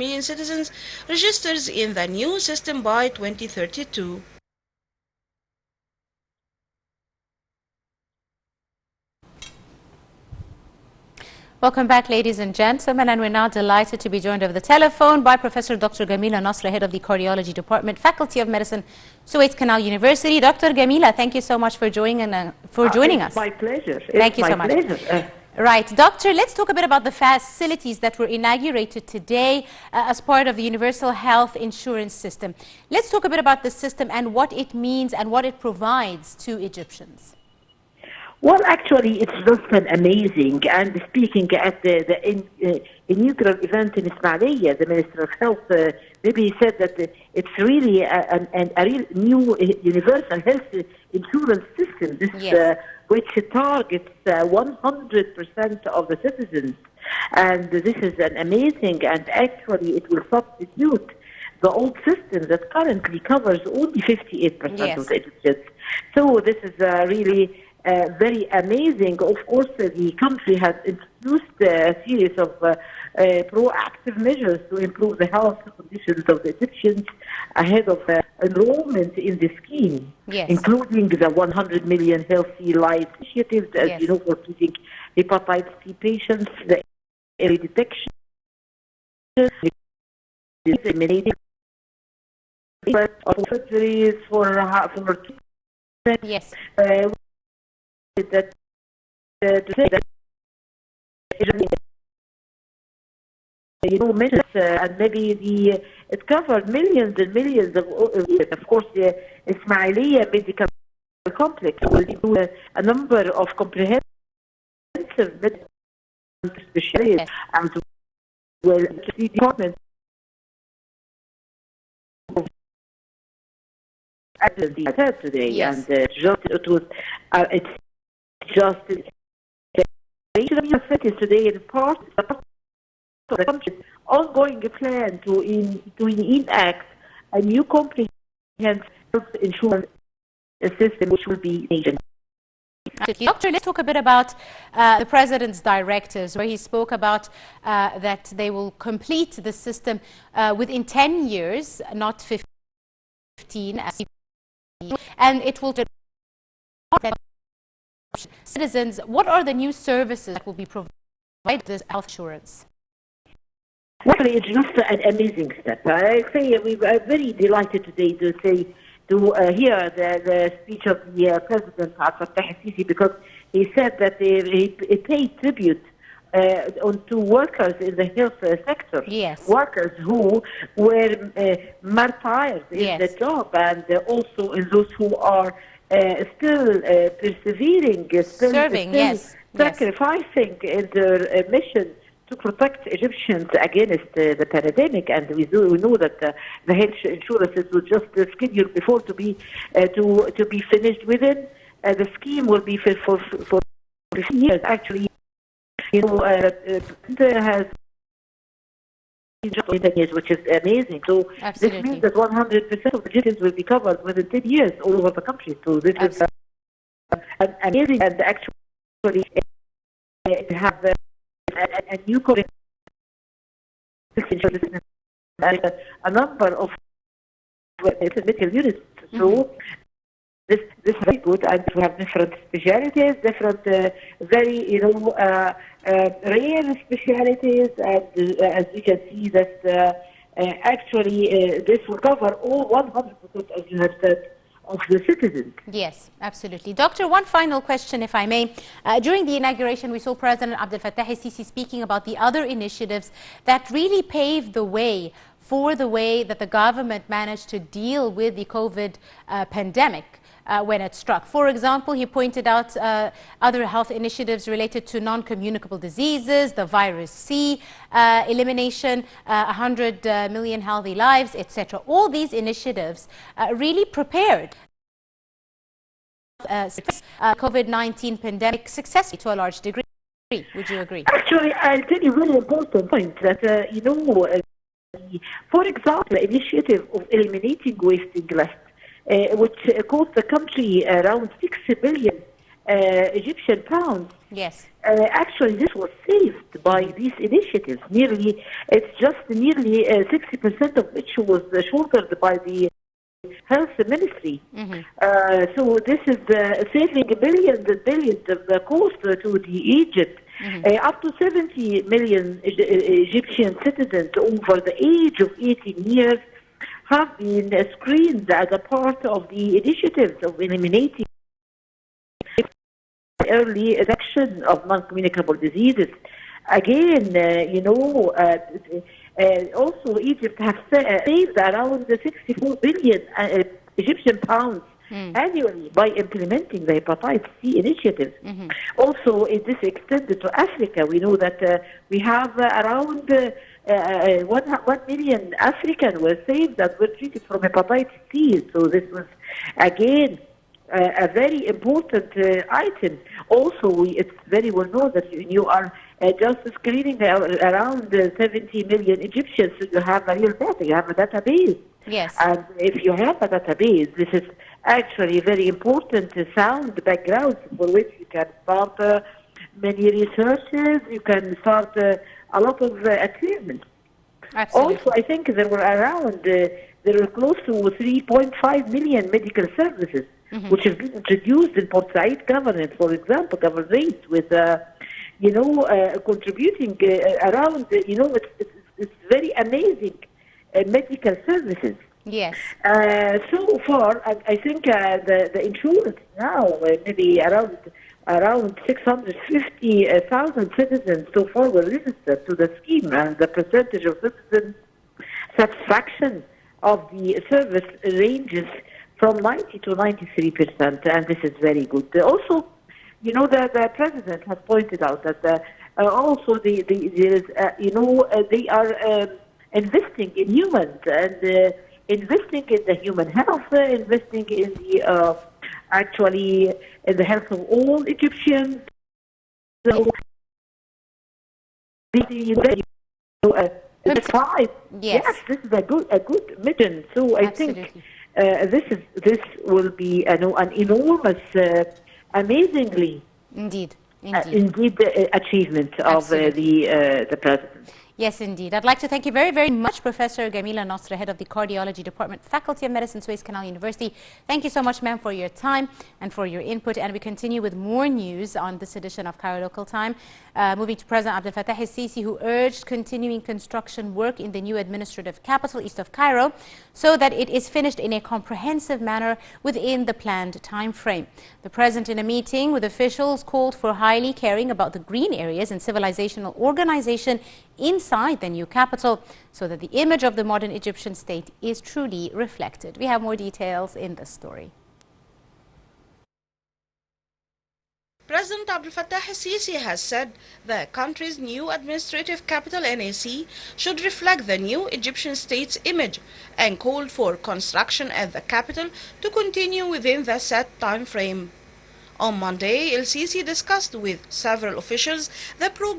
million citizens registered in the new system by 2032. Welcome back, ladies and gentlemen, and we're now delighted to be joined over the telephone by Professor Dr. Gamila Nasra, Head of the Cardiology Department, Faculty of Medicine, Suez Canal University. Dr. Gamila, thank you so much for joining us. It's my pleasure. Thank you so much. Right, Doctor, let's talk a bit about the facilities that were inaugurated today as part of the Universal Health Insurance System. Let's talk a bit about the system and what it means and what it provides to Egyptians. Well, actually, it's just an amazing. And speaking at the inaugural event in Ismailia, the Minister of Health maybe said that it's really a real new universal health insurance system, which targets 100% of the citizens. And this is an amazing, and actually it will substitute the old system that currently covers only 58% of the Egyptians. So this is really very amazing. Of course, the country has introduced a series of proactive measures to improve the health conditions of the Egyptians ahead of enrollment in the scheme, including the 100 million healthy lives initiatives, as you know, for treating hepatitis C patients, the early detection, eliminating surgeries for that and maybe it covered millions and millions of course, the Ismailia Medical Complex will do a number of comprehensive medical specialists and will see departments today, and it's just today in part of the country's ongoing plan to enact a new comprehensive health insurance system, which will be nation. Doctor, let's talk a bit about the President's directives, where he spoke about that they will complete the system within 10 years, not 15, and it will citizens. What are the new services that will be provided this health insurance? Actually, it's just an amazing step. I say we are very delighted today to hear the speech of the President Abdel Fattah al-Sisi, because he said that he paid tribute to workers in the health sector, workers who were martyrs in the job, and also in those who are still persevering, still sacrificing in their mission to protect Egyptians against the pandemic. And we know that the health insurances were just scheduled before to be finished within. The scheme will be for 3 years. Actually, you know, has years, which is amazing. So this means that 100% of the Egyptians will be covered within 10 years all over the country. So this is amazing, and actually have a new a number of medical units. So this is very good, and we have different specialities, different very rare specialities, and as you can see that actually this will cover all 100%, as you have said, of the citizens. Yes, absolutely. Doctor, one final question, if I may. During the inauguration, we saw President Abdel Fattah al-Sisi speaking about the other initiatives that really paved the way for the way that the government managed to deal with the COVID pandemic when it struck. For example, he pointed out other health initiatives related to non-communicable diseases, the virus C, elimination, 100 million healthy lives, etc. All these initiatives really prepared COVID-19 pandemic successfully to a large degree. Would you agree? Actually, I'll tell you a very important point that, for example, the initiative of eliminating wasting left, which cost the country around 6 billion Egyptian pounds. Yes. Actually, this was saved by these initiatives. It's just nearly 60% of which was shouldered by the health ministry. So this is saving billions and billions of the cost to the Egypt. Up to 70 million Egyptian citizens over the age of 18 years have been screened as a part of the initiatives of eliminating early detection of non-communicable diseases. Again, also Egypt has saved around 64 billion Egyptian pounds annually by implementing the hepatitis C initiative. Also, it is extended to Africa. We know that we have around 1 million Africans were saved that were treated from hepatitis C. So this was, again, a very important item. Also, it's very well known that you are just screening around 70 million Egyptians, so you have a real data, you have a database. Yes. And if you have a database, this is actually very important sound background for which you can start many researches, you can start a lot of achievements. Absolutely. Also, I think there were close to 3.5 million medical services which have been introduced in Port Said governance, for example, governorate with, contributing around, it's very amazing medical services. Yes. So far, I think the insurance now, maybe around 650,000 citizens so far were registered to the scheme, and the percentage of citizen satisfaction of the service ranges from 90 to 93%, and this is very good. Also, the president has pointed out that also there is, they are investing in humans and investing in the human health, investing in the actually in the health of all Egyptians. So, yes, this is a good mission. So I think this will be an enormous, amazingly, indeed, achievement of the president. Yes, indeed. I'd like to thank you very, very much, Professor Gamila Nasra, Head of the Cardiology Department, Faculty of Medicine, Suez Canal University. Thank you so much, ma'am, for your time and for your input. And we continue with more news on this edition of Cairo Local Time. Moving to President Abdel Fattah el-Sisi, who urged continuing construction work in the new administrative capital east of Cairo so that it is finished in a comprehensive manner within the planned time frame. The president, in a meeting with officials, called for highly caring about the green areas and civilizational organization inside the new capital so that the image of the modern Egyptian state is truly reflected. We have more details in this story. President Abdel Fattah el-Sisi has said the country's new administrative capital, NAC, should reflect the new Egyptian state's image and called for construction at the capital to continue within the set time frame. On Monday, el-Sisi discussed with several officials the progress